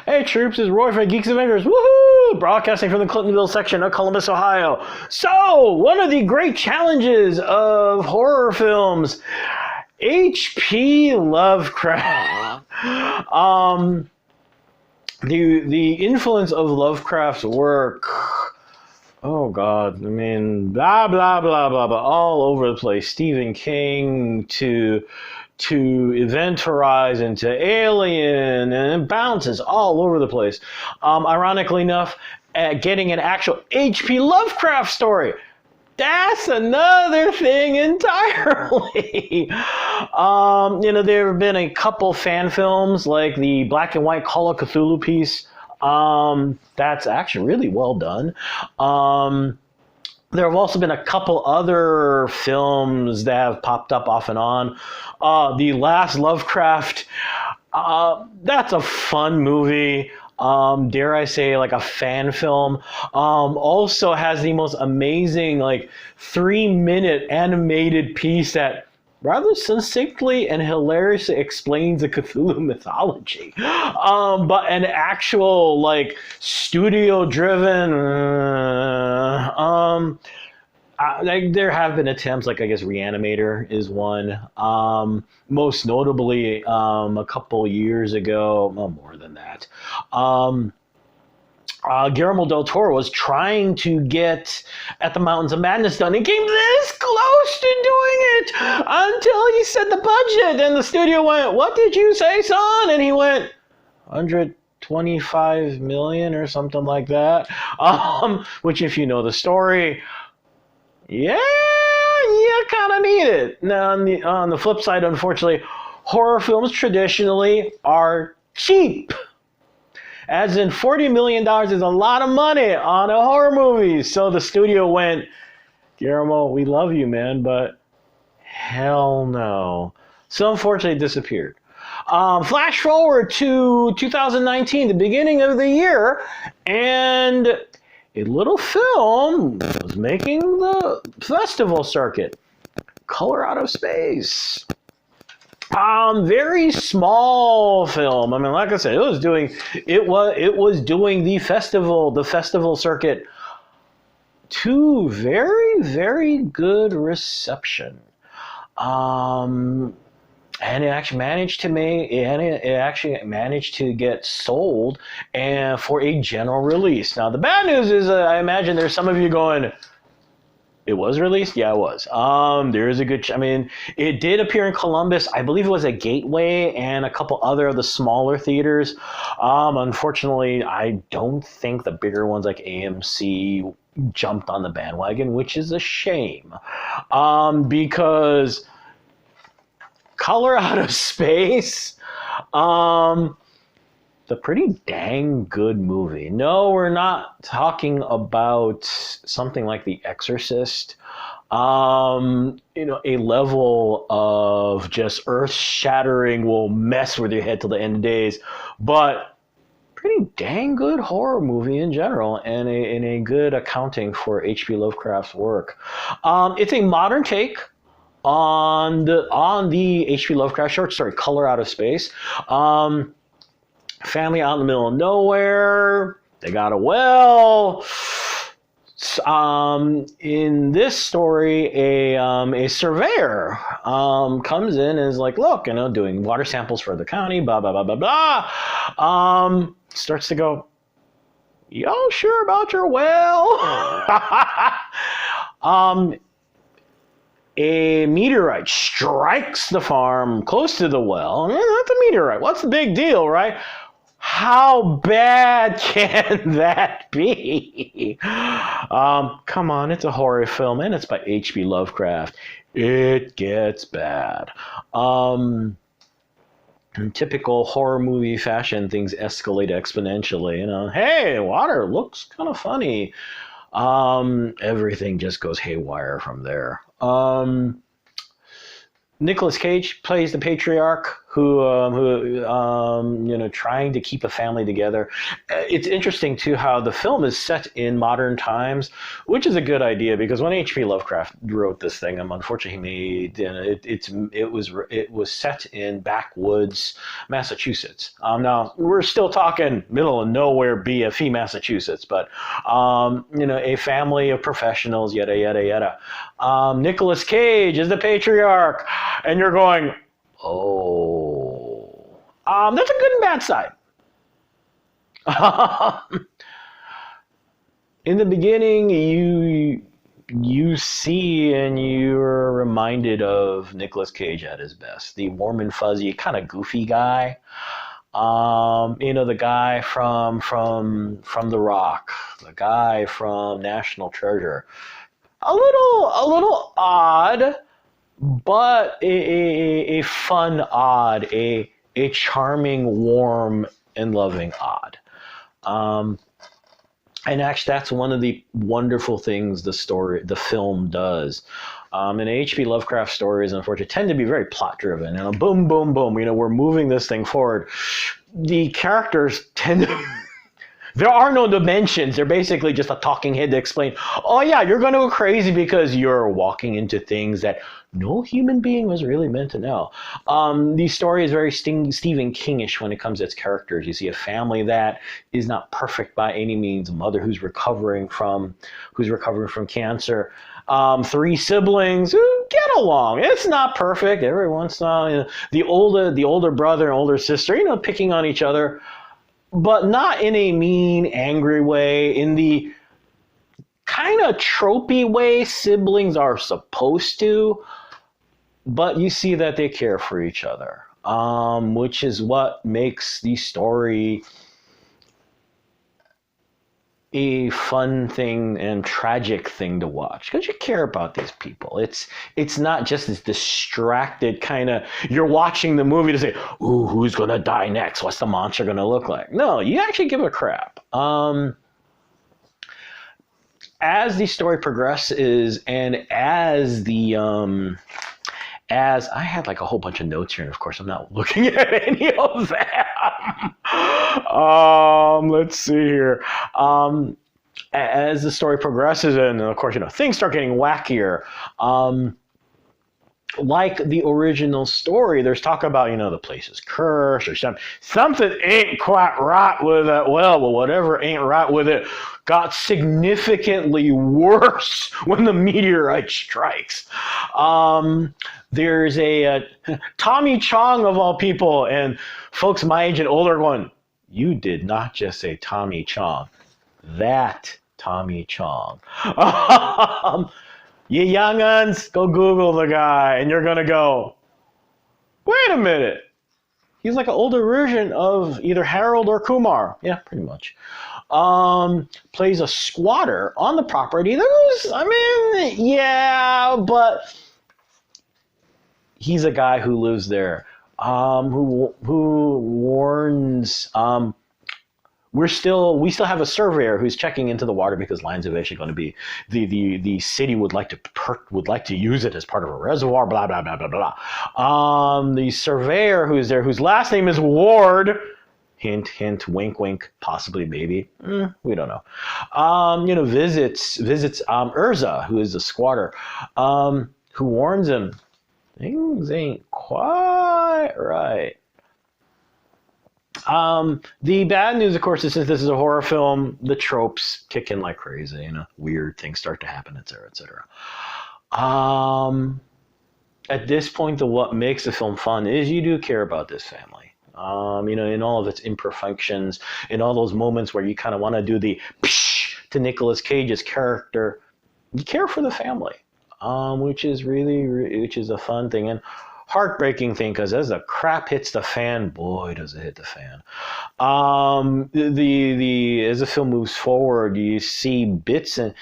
Hey troops, it's Roy from Geeks Avengers. Woohoo! Broadcasting from the Clintonville section of Columbus, Ohio. So, one of the great challenges of horror films, H.P. Lovecraft. The influence of Lovecraft's work. Oh God, I mean, blah blah blah blah blah, all over the place. Stephen King to Event Horizon to Alien, and it bounces all over the place. Ironically enough, getting an actual H.P. Lovecraft story, that's another thing entirely. There have been a couple fan films like the black and white Call of Cthulhu piece. That's actually really well done. There have also been a couple other films that have popped up off and on. The Last Lovecraft, that's a fun movie. Dare I say, like a fan film. Also has the most amazing, 3-minute animated piece that rather succinctly and hilariously explains the Cthulhu mythology. But an actual, studio-driven... there have been attempts, I guess Reanimator is one. Most notably, a couple years ago, well, more than that, Guillermo del Toro was trying to get At the Mountains of Madness done. He came this close to doing it until he said the budget, and the studio went, "What did you say, son?" And he went, 125 million or something like that. Which, if you know the story, yeah, you kind of need it. Now, on the flip side, unfortunately, horror films traditionally are cheap. As in, $40 million is a lot of money on a horror movie. So the studio went, Guillermo, we love you, man, but hell no. So unfortunately, it disappeared. Flash forward to 2019, the beginning of the year, and a little film was making the festival circuit. Color Out of Space. Very small film. I mean, like I said, it was doing the festival circuit to very, very good reception. And it actually managed to get sold and for a general release. Now, the bad news is, I imagine there's some of you going, it was released? Yeah, it was. There is a good... it did appear in Columbus. I believe it was at Gateway and a couple other of the smaller theaters. Unfortunately, I don't think the bigger ones like AMC jumped on the bandwagon, which is a shame. Because Color Out of Space... a pretty dang good movie. No, we're not talking about something like The Exorcist. A level of just earth-shattering will mess with your head till the end of days, but pretty dang good horror movie in general, and a good accounting for H.P. Lovecraft's work. It's a modern take on the H.P. Lovecraft short story, Color Out of Space. Family out in the middle of nowhere. They got a well. In this story, a surveyor comes in and is like, look, doing water samples for the county, blah, blah, blah, blah, blah. Starts to go, y'all sure about your well? A meteorite strikes the farm close to the well. That's a meteorite. What's the big deal, right? How bad can that be? Come on, it's a horror film, and it's by H.P. Lovecraft. It gets bad. In typical horror movie fashion, things escalate exponentially. Hey, water looks kind of funny. Everything just goes haywire from there. Nicolas Cage plays the patriarch trying to keep a family together. It's interesting too how the film is set in modern times, which is a good idea because when H.P. Lovecraft wrote this thing, unfortunately he made it was set in backwoods Massachusetts. Now we're still talking middle of nowhere BFE Massachusetts, but a family of professionals, yada yada yada. Nicolas Cage is the patriarch, and you're going, oh, there's a good and bad side. In the beginning, you see and you're reminded of Nicolas Cage at his best, the warm and fuzzy, kind of goofy guy. The guy from The Rock, the guy from National Treasure. A little odd, but a fun odd, a charming, warm, and loving odd. And actually, that's one of the wonderful things the film does. And H.P. Lovecraft stories, unfortunately, tend to be very plot driven. Boom, boom, boom. We're moving this thing forward. The characters tend to. There are no dimensions. They're basically just a talking head to explain, oh yeah, you're going to go crazy because you're walking into things that no human being was really meant to know. The story is very Stephen Kingish when it comes to its characters. You see a family that is not perfect by any means, a mother who's recovering from cancer. 3 siblings who get along. It's not perfect. Every once in a while, the older brother and older sister, picking on each other. But not in a mean, angry way, in the kind of tropey way siblings are supposed to, but you see that they care for each other, which is what makes the story a fun thing and tragic thing to watch because you care about these people. It's not just this distracted kind of, you're watching the movie to say, ooh, who's going to die next? What's the monster going to look like? No, you actually give a crap. As the story progresses and as I had like a whole bunch of notes here, and of course I'm not looking at any of them. Let's see here. As the story progresses, and of course, things start getting wackier. Like the original story, there's talk about, the place is cursed or something ain't quite right with it. Well, whatever ain't right with it got significantly worse when the meteorite strikes. There's a Tommy Chong of all people, and folks my age and older are going, you did not just say Tommy Chong. That Tommy Chong. You young'uns, go Google the guy, and you're going to go, wait a minute. He's like an older version of either Harold or Kumar. Yeah, pretty much. Plays a squatter on the property. But he's a guy who lives there, who warns... we still have a surveyor who's checking into the water because lines eventually going to be the city would like to use it as part of a reservoir. Blah blah blah blah blah. The surveyor who's there, whose last name is Ward. Hint hint. Wink wink. Possibly maybe. We don't know. Visits Urza, who is a squatter, who warns him things ain't quite right. The bad news, of course, is since this is a horror film, the tropes kick in like crazy. Weird things start to happen, etc., etc. At this point, what makes the film fun is you do care about this family. In all of its imperfections, in all those moments where you kind of want to do the psh to Nicolas Cage's character, you care for the family, which is a fun thing. And heartbreaking thing, because as the crap hits the fan, boy, does it hit the fan. As the film moves forward, you see bits, and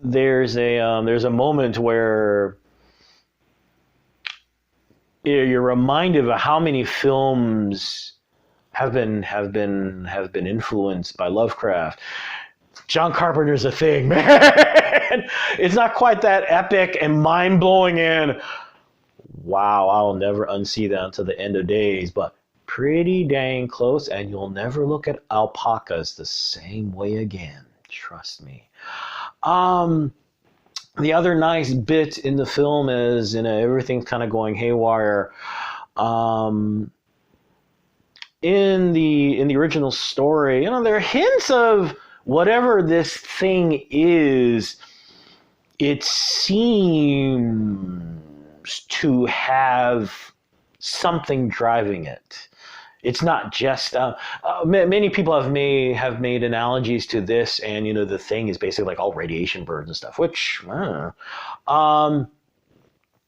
there's a moment where you're reminded of how many films have been influenced by Lovecraft. John Carpenter's a thing, man. It's not quite that epic and mind blowing and wow, I'll never unsee that until the end of days, but pretty dang close, and you'll never look at alpacas the same way again. Trust me. The other nice bit in the film is, everything's kind of going haywire. In the original story, there are hints of whatever this thing is. It seems to have something driving it. It's not just many people have made analogies to this, and the thing is basically like all radiation burns and stuff. Which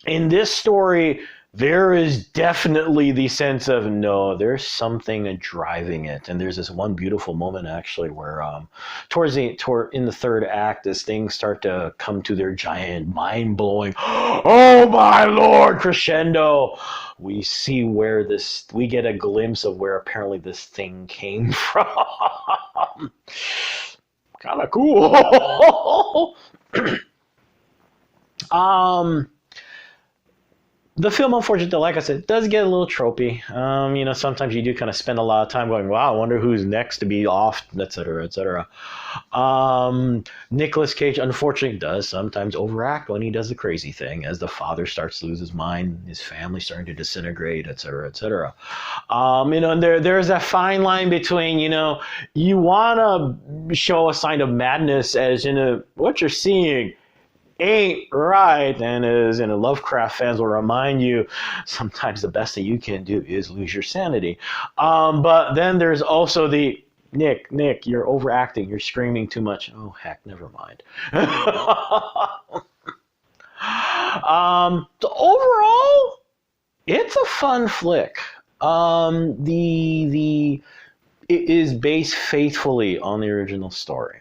in this story, there is definitely the sense of no, there's something driving it, and there's this one beautiful moment actually where in the third act, as things start to come to their giant, mind-blowing, oh my lord, crescendo. We see we get a glimpse of where apparently this thing came from. Kind of cool. The film, unfortunately, like I said, does get a little tropey. Sometimes you do kind of spend a lot of time going, wow, I wonder who's next to be off, etc., etc. Nicolas Cage, unfortunately, does sometimes overact when he does the crazy thing, as the father starts to lose his mind, his family starting to disintegrate, etc., etc. And there's that fine line between, you want to show a sign of madness as, what you're seeing ain't right, and as Lovecraft fans will remind you, sometimes the best thing you can do is lose your sanity. But then there's also the Nick, you're overacting, you're screaming too much. Oh heck, never mind. So overall, it's a fun flick. It is based faithfully on the original story.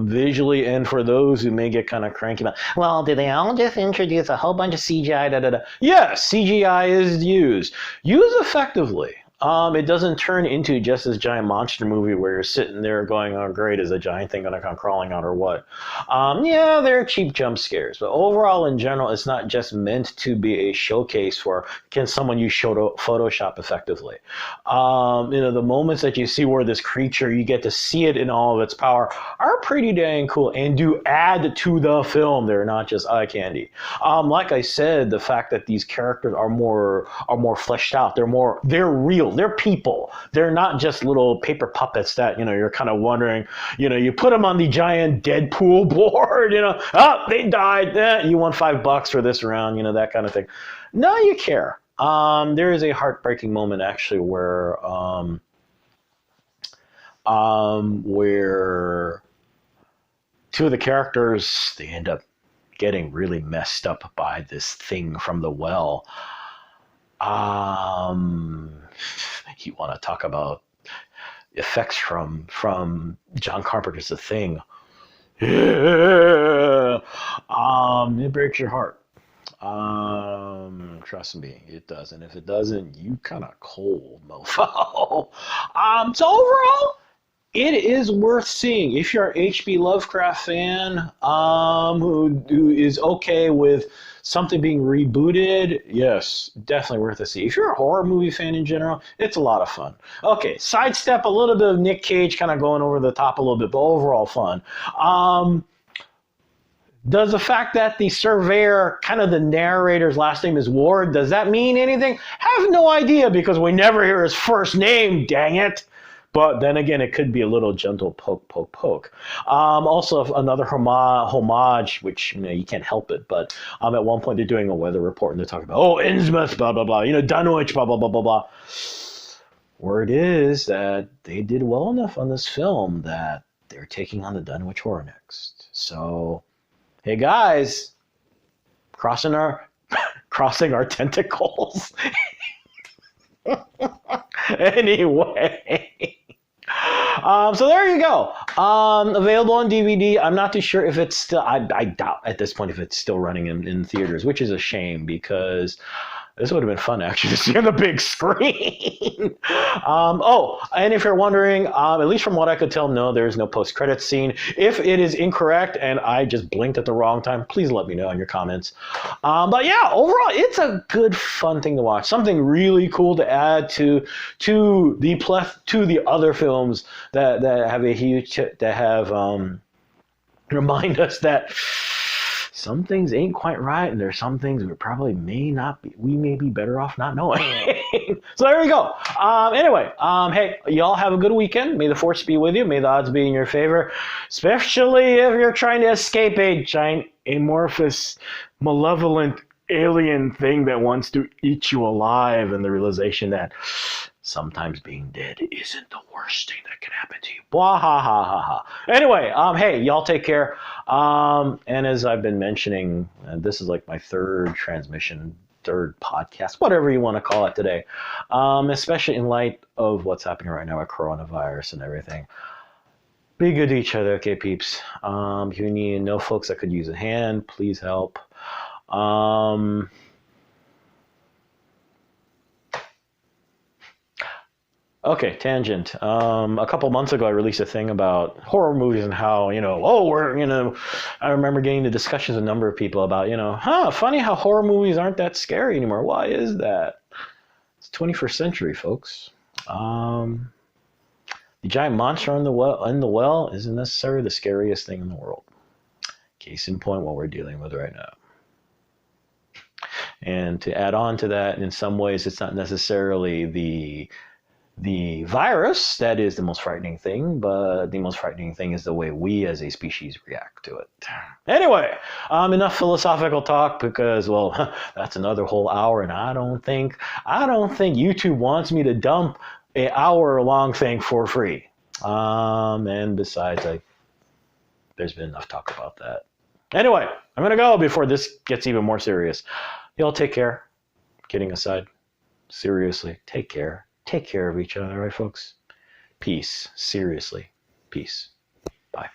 Visually, and for those who may get kind of cranky about, well, did they all just introduce a whole bunch of CGI? Yes, CGI is used effectively. It doesn't turn into just this giant monster movie where you're sitting there going, oh great, is a giant thing going to come crawling out or what? Yeah, they're cheap jump scares, but overall in general, it's not just meant to be a showcase for can someone use Photoshop effectively. The moments that you see where this creature, you get to see it in all of its power, are pretty dang cool and do add to the film. They're not just eye candy. Like I said, the fact that these characters are more fleshed out, they're real. They're people. They're not just little paper puppets that, you're kind of wondering, you put them on the giant Deadpool board, they died. You won $5 for this round, that kind of thing. No, you care. There is a heartbreaking moment actually where two of the characters, they end up getting really messed up by this thing from the well. You want to talk about effects from John Carpenter's The Thing. Yeah. It breaks your heart. Trust me, it does. And if it doesn't, you kind of cold, mofo. So overall, it is worth seeing. If you're an H.P. Lovecraft fan, who is okay with something being rebooted, yes, definitely worth a see. If you're a horror movie fan in general, it's a lot of fun. Okay, sidestep a little bit of Nick Cage kind of going over the top a little bit, but overall fun. Does the fact that the surveyor, kind of the narrator's last name is Ward, does that mean anything? Have no idea, because we never hear his first name, dang it. But then again, it could be a little gentle poke. Also, another homage, which you can't help it. But at one point, they're doing a weather report and they're talking about, Innsmouth, blah blah blah. Dunwich, blah blah blah blah blah. Word is that they did well enough on this film that they're taking on the Dunwich Horror next. So, hey guys, crossing our tentacles. Anyway. So there you go. Available on DVD. I'm not too sure if it's still, I doubt at this point if it's still running in theaters, which is a shame because This would have been fun actually to see on the big screen. And if you're wondering, at least from what I could tell, no, there is no post-credits scene. If it is incorrect and I just blinked at the wrong time, please let me know in your comments. But yeah, overall, it's a good, fun thing to watch. Something really cool to add to the other films that have a huge remind us that some things ain't quite right, and there's some things we may be better off not knowing. So there you go. Anyway, hey, y'all have a good weekend. May the force be with you. May the odds be in your favor, especially if you're trying to escape a giant, amorphous, malevolent alien thing that wants to eat you alive, and the realization that sometimes being dead isn't the worst thing that can happen to you. Blah, ha, ha, ha, ha. Anyway, hey, y'all take care. And as I've been mentioning, this is like my third podcast, whatever you want to call it today, especially in light of what's happening right now with coronavirus and everything. Be good to each other, okay, peeps? If you know folks that could use a hand, please help. Okay, tangent. A couple months ago, I released a thing about horror movies and how, I remember getting the discussions with a number of people about, funny how horror movies aren't that scary anymore. Why is that? It's 21st century, folks. The giant monster in the well isn't necessarily the scariest thing in the world. Case in point, what we're dealing with right now. And to add on to that, in some ways, it's not necessarily the virus that is the most frightening thing, but the most frightening thing is the way we as a species react to it. Anyway, enough philosophical talk because, well, that's another whole hour, and I don't think YouTube wants me to dump an hour-long thing for free. And besides, there's been enough talk about that. Anyway, I'm gonna go before this gets even more serious. Y'all take care. Kidding aside, seriously, take care. Take care of each other, all right, folks? Peace. Seriously. Peace. Bye.